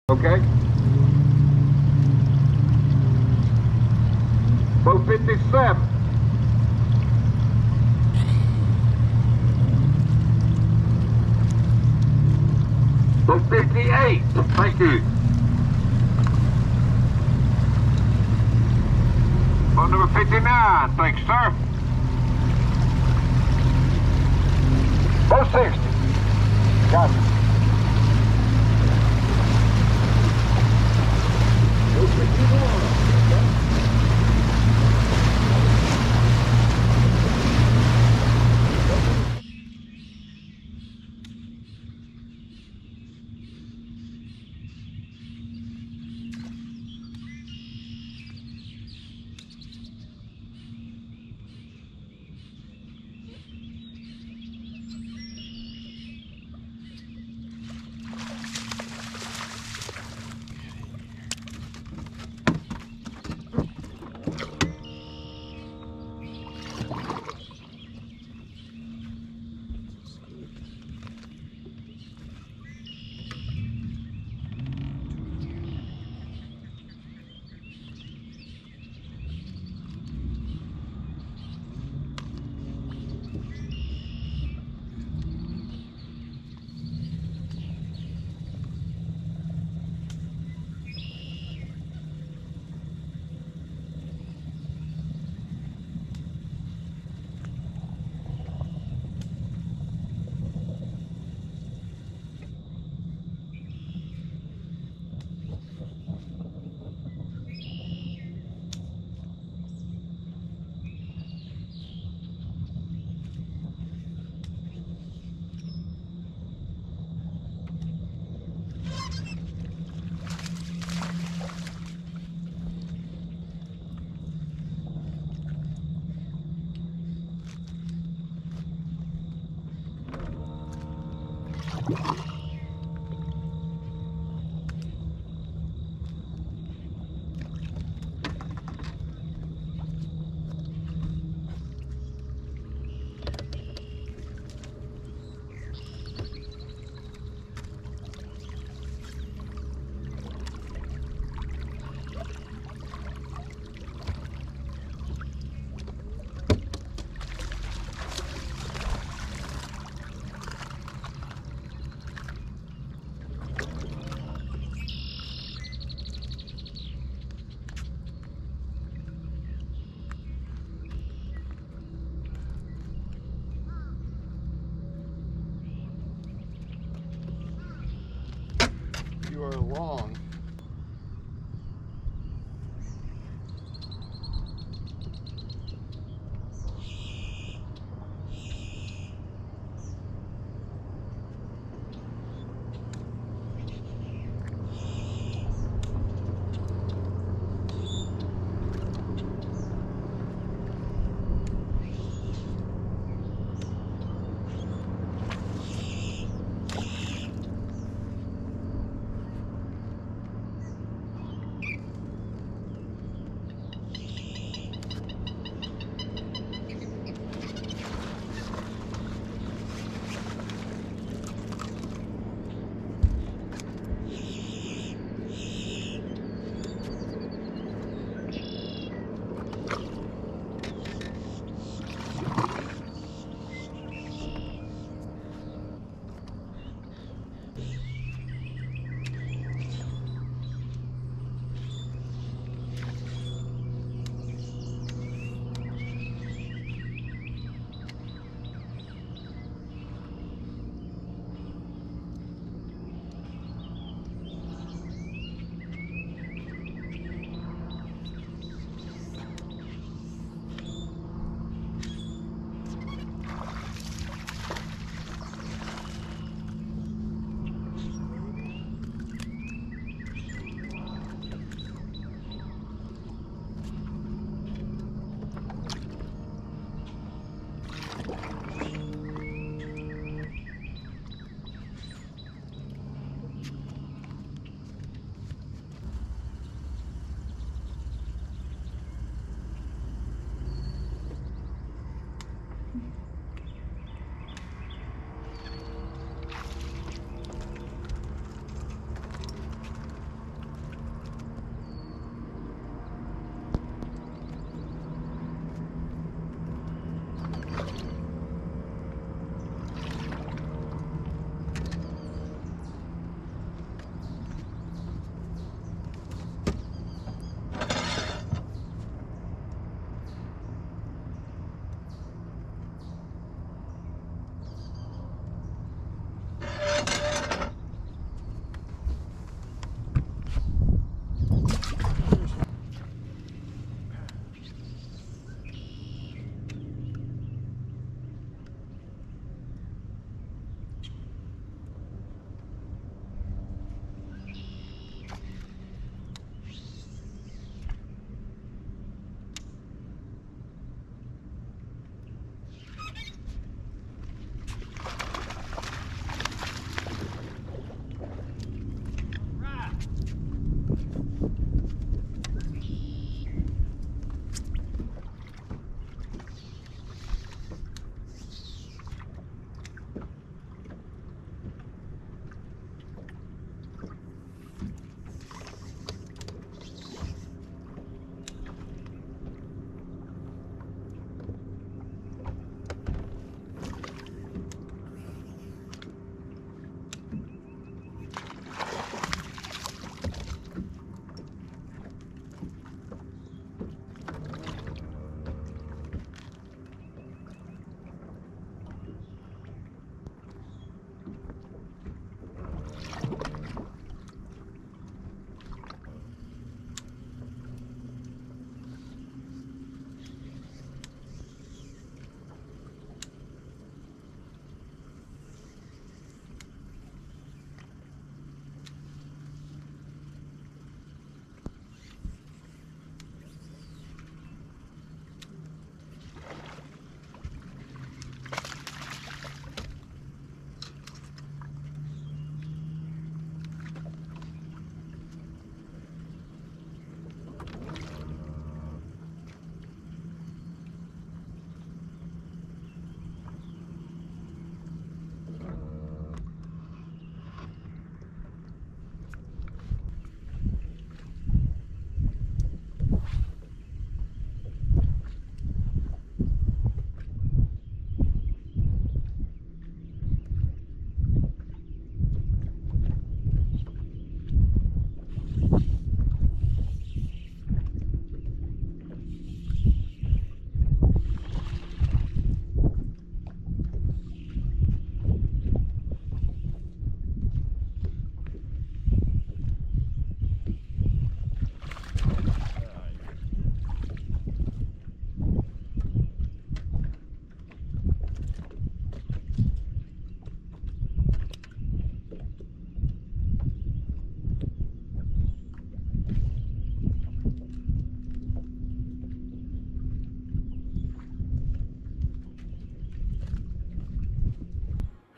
Okay. 457. 458. Thank you. On number 59. Thanks, sir. 460. Got it. 461. You are long.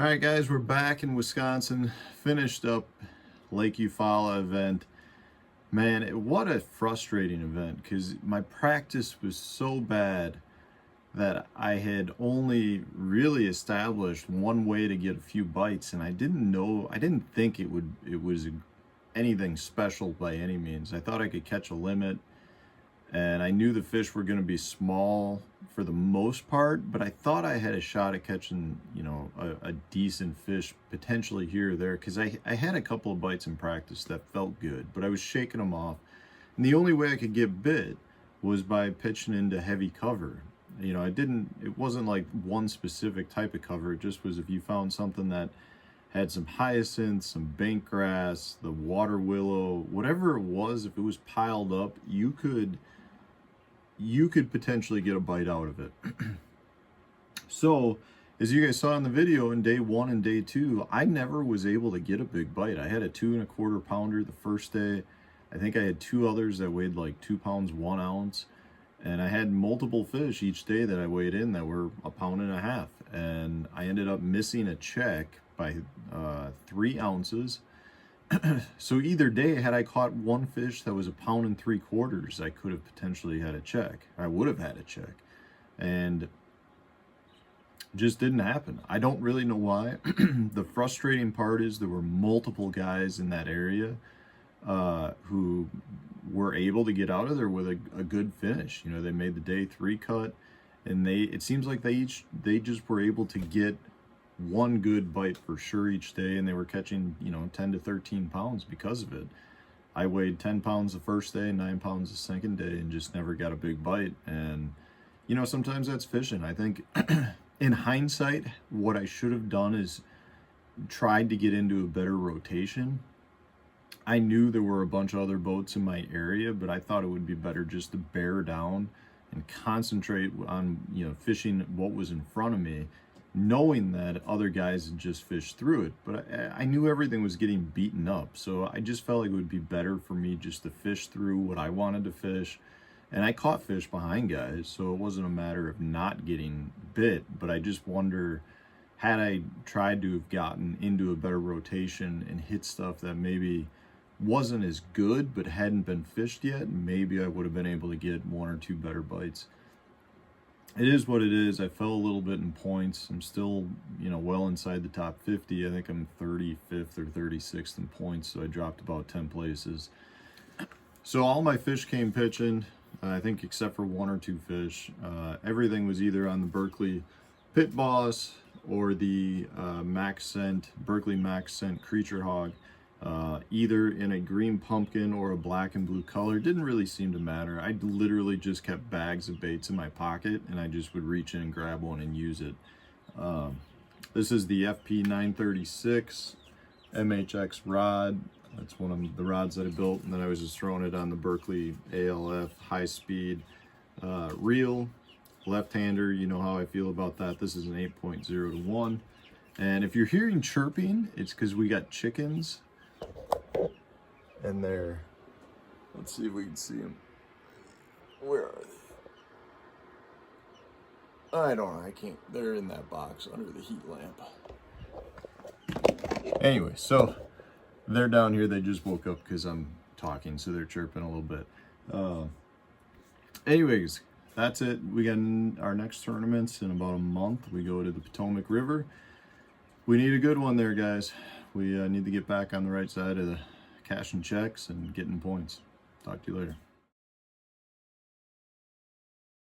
All right, guys, we're back in Wisconsin. Finished up Lake Eufaula event. Man, what a frustrating event, because my practice was so bad that I had only really established one way to get a few bites, and I didn't think it was anything special by any means. I thought I could catch a limit, and I knew the fish were going to be small for the most part, but I thought I had a shot at catching, a decent fish potentially here or there, because I had a couple of bites in practice that felt good, but I was shaking them off. And the only way I could get bit was by pitching into heavy cover. It wasn't like one specific type of cover. It just was if you found something that had some hyacinth, some bank grass, the water willow, whatever it was, if it was piled up, you could potentially get a bite out of it. So, as you guys saw in the video, in day 1 and day 2, I never was able to get a big bite. I had a 2 1/4 pounder the first day. I think I had 2 others that weighed like 2 pounds 1 ounce. And I had multiple fish each day that I weighed in that were 1.5 pounds. And I ended up missing a check by 3 ounces. So either day, had I caught one fish that was 1.75 pounds, I could have potentially had a check. I would have had a check. And just didn't happen. I don't really know why. The frustrating part is there were multiple guys in that area who were able to get out of there with a good finish. They made the day 3 cut, and it seems like they just were able to get one good bite for sure each day, and they were catching 10 to 13 pounds because of it. I weighed 10 pounds the first day, 9 pounds the second day, and just never got a big bite. And sometimes that's fishing. I think in hindsight, what I should have done is tried to get into a better rotation. I knew there were a bunch of other boats in my area, but I thought it would be better just to bear down and concentrate on fishing what was in front of me, knowing that other guys had just fished through it. But I knew everything was getting beaten up, so I just felt like it would be better for me just to fish through what I wanted to fish. And I caught fish behind guys, so it wasn't a matter of not getting bit, but I just wonder, had I tried to have gotten into a better rotation and hit stuff that maybe wasn't as good, but hadn't been fished yet, maybe I would have been able to get 1 or 2 better bites. It is what it is. I fell a little bit in points. I'm still, you know, well inside the top 50. I think I'm 35th or 36th in points, so I dropped about 10 places. So all my fish came pitching, I think except for 1 or 2 fish. Everything was either on the Berkeley Pit Boss or the Berkeley Max Scent Creature Hog. Either in a green pumpkin or a black and blue color. Didn't really seem to matter. I literally just kept bags of baits in my pocket, and I just would reach in and grab one and use it. This is the FP 936 MHX rod. That's one of the rods that I built, and then I was just throwing it on the Berkeley ALF high speed reel. Left-hander, you know how I feel about that. This is an 8.0 to 1. And if you're hearing chirping, it's because we got chickens. And they're, let's see if we can see them. Where are they? I don't know, I can't. They're in that box under the heat lamp. Anyway, so they're down here. They just woke up because I'm talking, so they're chirping a little bit. Anyways, that's it. We got our next tournaments in about a month. We go to the Potomac River. We need a good one there, guys. We need to get back on the right side of the cash and checks and getting points. Talk to you later.